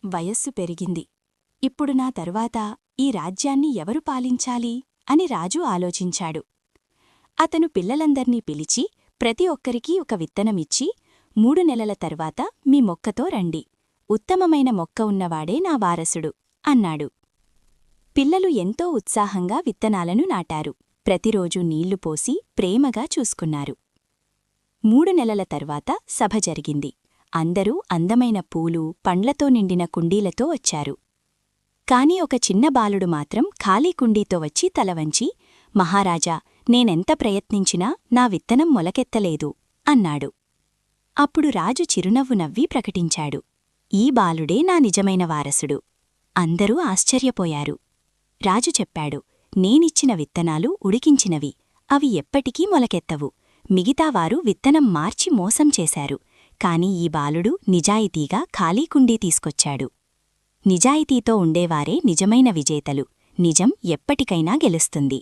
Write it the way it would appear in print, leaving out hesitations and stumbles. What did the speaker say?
వయస్సు పెరిగింది. ఇప్పుడు నా తరువాత ఈ రాజ్యాన్ని ఎవరు పాలించాలి అని రాజు ఆలోచించాడు. అతను పిల్లలందర్నీ పిలిచి ప్రతి ఒక్కరికీ ఒక విత్తనమిచ్చి 3 నెలల తర్వాత మీ మొక్కతో రండి, ఉత్తమమైన మొక్క ఉన్నవాడే నా వారసుడు అన్నాడు. పిల్లలు ఎంతో ఉత్సాహంగా విత్తనాలను నాటారు. ప్రతిరోజూ నీళ్లు పోసి ప్రేమగా చూసుకున్నారు. 3 నెలల తర్వాత సభ జరిగింది. అందరూ అందమైన పూలు, పండ్లతో నిండిన కుండీలతో వచ్చారు. కాని ఒక చిన్న బాలుడు మాత్రం ఖాళీ కుండీతో వచ్చి తలవంచి, మహారాజా, నేనెంత ప్రయత్నించినా నా విత్తనం మొలకెత్తలేదు అన్నాడు. అప్పుడు రాజు చిరునవ్వు నవ్వి ప్రకటించాడు, ఈ బాలుడే నా నిజమైన వారసుడు. అందరూ ఆశ్చర్యపోయారు. రాజు చెప్పాడు, నేనిచ్చిన విత్తనాలు ఉడికించినవి, అవి ఎప్పటికీ మొలకెత్తవు. మిగతావారు విత్తనం మార్చి మోసం చేశారు. కాని ఈ బాలుడు నిజాయితీగా ఖాళీ కుండీ తీసుకొచ్చాడు. నిజాయితీతో ఉండేవారే నిజమైన విజేతలు. నిజం ఎప్పటికైనా గెలుస్తుంది.